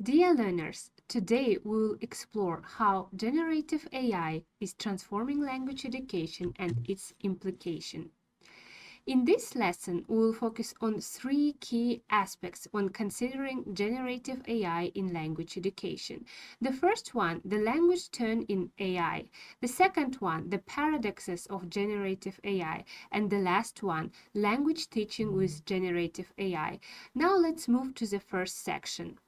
Dear learners, today we will explore how generative AI is transforming language education and its implication. In this lesson, we will focus on three key aspects when considering generative AI in language education. The first one, the language turn in AI. The second one, the paradoxes of generative AI. And the last one, language teaching with generative AI. Now let's move to the first section.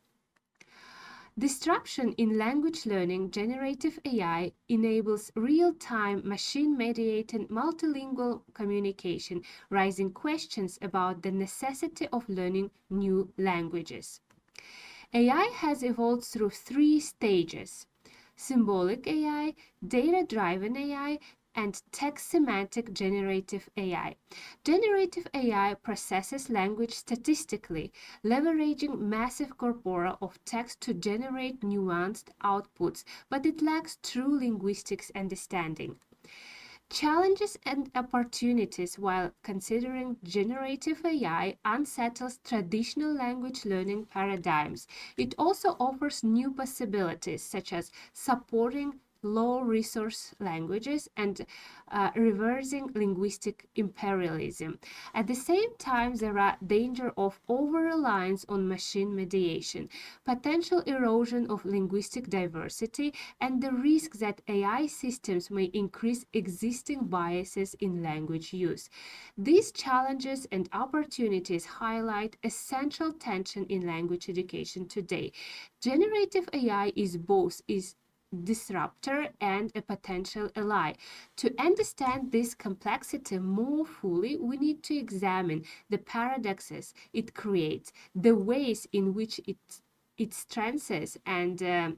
Disruption in language learning. Generative AI enables real-time machine-mediated multilingual communication, raising questions about the necessity of learning new languages. AI has evolved through three stages: symbolic AI, data-driven AI, and text semantic generative AI. Generative AI processes language statistically, leveraging massive corpora of text to generate nuanced outputs, but it lacks true linguistics understanding. Challenges and opportunities. While considering generative AI unsettles traditional language learning paradigms, it also offers new possibilities, such as supporting low resource languages and reversing linguistic imperialism. At the same time, there are danger of over-reliance on machine mediation, potential erosion of linguistic diversity, and the risk that AI systems may increase existing biases in language use. These challenges and opportunities highlight a central tension in language education today. Generative AI is both disruptor and a potential ally. To understand this complexity more fully, we need to examine the paradoxes it creates, the ways in which its strengths and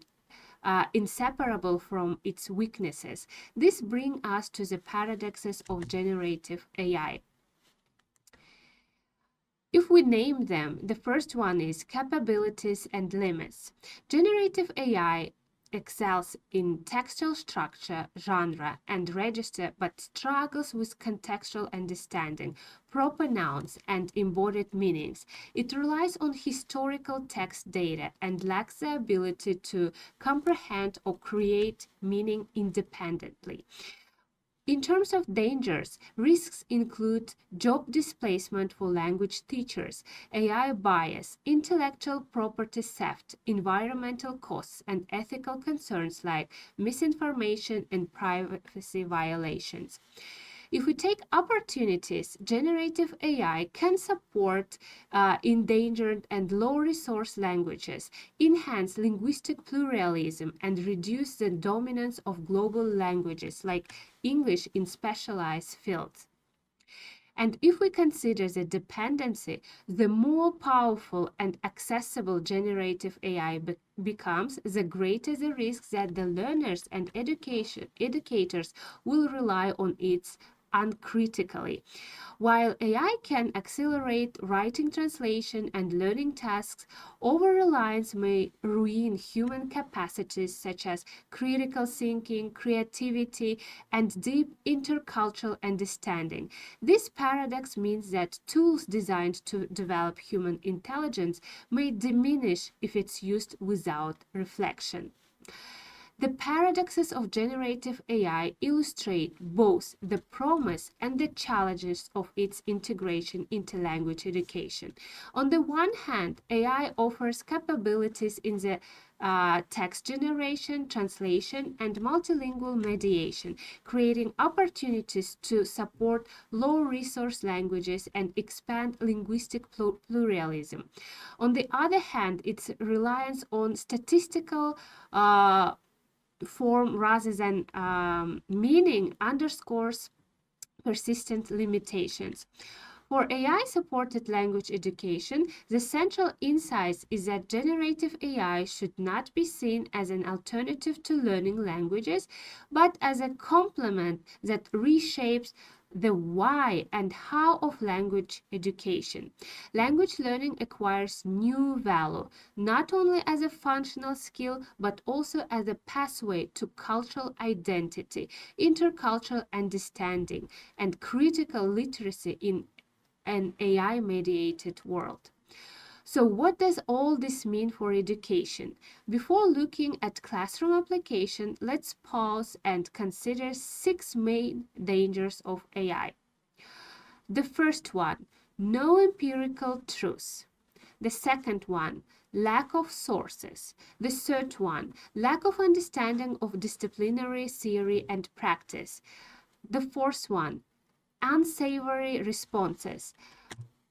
inseparable from its weaknesses. This brings us to the paradoxes of generative AI. If we name them, the first one is capabilities and limits. Generative AI excels in textual structure, genre, and register, but struggles with contextual understanding, proper nouns, and embodied meanings. It relies on historical text data and lacks the ability to comprehend or create meaning independently. In terms of dangers, risks include job displacement for language teachers, AI bias, intellectual property theft, environmental costs, and ethical concerns like misinformation and privacy violations. If we take opportunities, generative AI can support endangered and low-resource languages, enhance linguistic pluralism, and reduce the dominance of global languages like English in specialized fields. And if we consider the dependency, the more powerful and accessible generative AI becomes, the greater the risk that the learners and educators will rely on it uncritically. While AI can accelerate writing, translation, and learning tasks, over-reliance may ruin human capacities such as critical thinking, creativity, and deep intercultural understanding. This paradox means that tools designed to develop human intelligence may diminish if it's used without reflection. The paradoxes of generative AI illustrate both the promise and the challenges of its integration into language education. On the one hand, AI offers capabilities in the text generation, translation, and multilingual mediation, creating opportunities to support low-resource languages and expand linguistic pluralism. On the other hand, its reliance on statistical form rather than meaning underscores persistent limitations. For AI-supported language education, the central insight is that generative AI should not be seen as an alternative to learning languages, but as a complement that reshapes the why and how of language education. Language learning acquires new value, not only as a functional skill, but also as a pathway to cultural identity, intercultural understanding, and critical literacy in an AI-mediated world. So what does all this mean for education? Before looking at classroom application, let's pause and consider 6 main dangers of AI. The first one, no empirical truth. The second one, lack of sources. The third one, lack of understanding of disciplinary theory and practice. The fourth one, unsavory responses.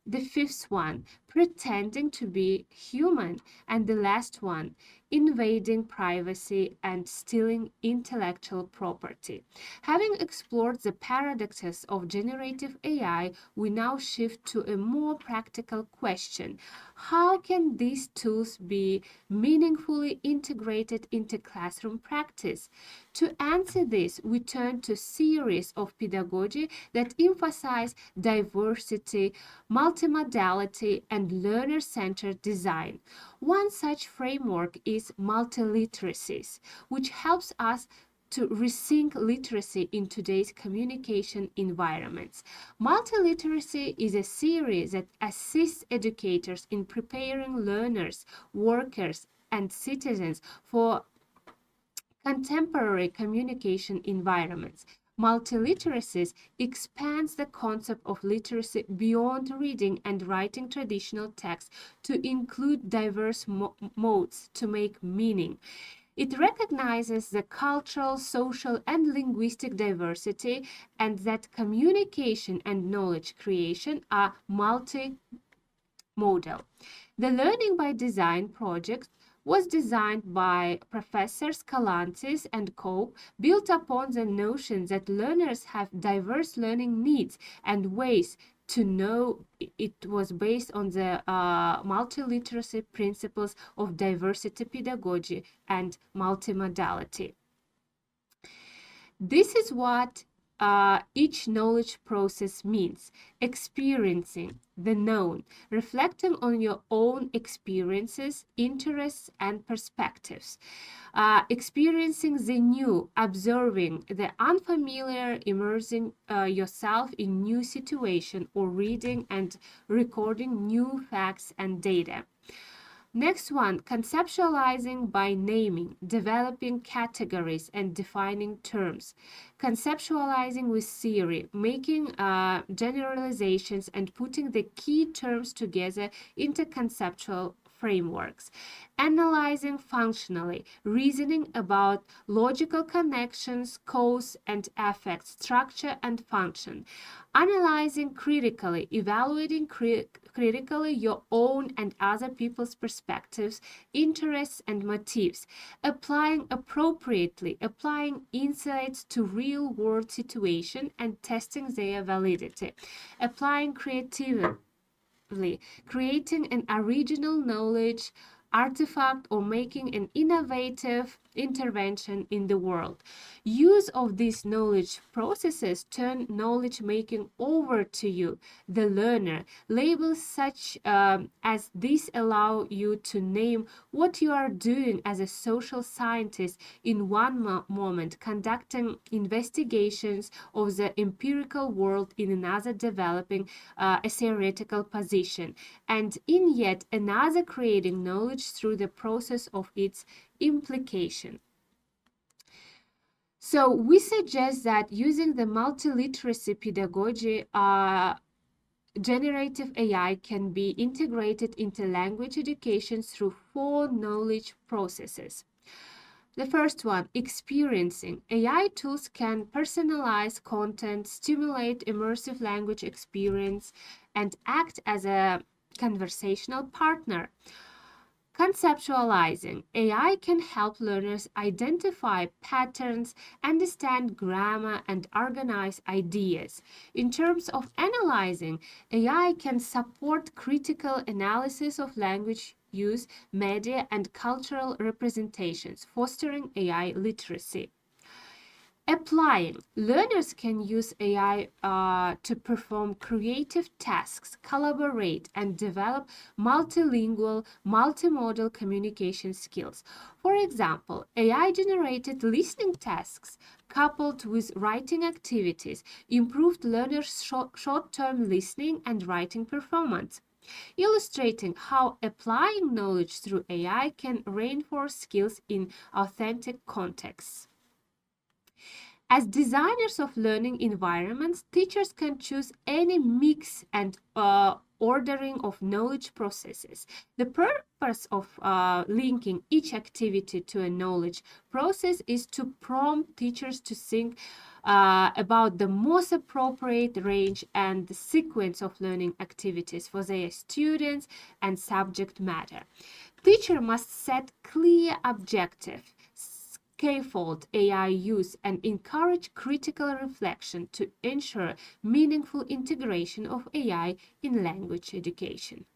The fifth one, pretending to be human. And the last one, invading privacy and stealing intellectual property. Having explored the paradoxes of generative AI, we now shift to a more practical question. How can these tools be meaningfully integrated into classroom practice? To answer this, we turn to series of pedagogy that emphasize diversity, multimodality, and learner-centered design. One such framework is multiliteracies, which helps us to rethink literacy in today's communication environments. Multiliteracy is a series that assists educators in preparing learners, workers, and citizens for contemporary communication environments. Multiliteracies expands the concept of literacy beyond reading and writing traditional texts to include diverse modes to make meaning. It recognizes the cultural, social, and linguistic diversity and that communication and knowledge creation are multimodal. The Learning by Design project was designed by Professors Kalantzis and co, built upon the notion that learners have diverse learning needs and ways to know. It was based on the multiliteracy principles of diversity pedagogy and multimodality. This is what each knowledge process means: experiencing the known, reflecting on your own experiences, interests, and perspectives, experiencing the new, observing the unfamiliar, immersing yourself in new situation, or reading and recording new facts and data. Next one, conceptualizing by naming, developing categories and defining terms. Conceptualizing with theory, making generalizations and putting the key terms together into conceptual frameworks. Analyzing functionally, reasoning about logical connections, cause and effect, structure and function. Analyzing critically, evaluating critically your own and other people's perspectives, interests, and motives. Applying appropriately, applying insights to real-world situation and testing their validity. Applying creatively, creating an original knowledge artifact or making an innovative intervention in the world. Use of these knowledge processes turn knowledge making over to you, the learner. Labels such as these allow you to name what you are doing as a social scientist in one moment, conducting investigations of the empirical world in another, developing a theoretical position, and in yet another creating knowledge through the process of its implication. So we suggest that using the multiliteracy pedagogy, generative AI can be integrated into language education through 4 knowledge processes. The first one, experiencing. AI tools can personalize content, stimulate immersive language experience, and act as a conversational partner. Conceptualizing. AI can help learners identify patterns, understand grammar, and organize ideas. In terms of analyzing, AI can support critical analysis of language use, media, and cultural representations, fostering AI literacy. Applying. Learners can use AI to perform creative tasks, collaborate, and develop multilingual, multimodal communication skills. For example, AI-generated listening tasks coupled with writing activities improved learners' short-term listening and writing performance. illustrating how applying knowledge through AI can reinforce skills in authentic contexts. As designers of learning environments, teachers can choose any mix and ordering of knowledge processes. The purpose of linking each activity to a knowledge process is to prompt teachers to think about the most appropriate range and the sequence of learning activities for their students and subject matter. Teacher must set clear objectives, scaffold AI use, and encourage critical reflection to ensure meaningful integration of AI in language education.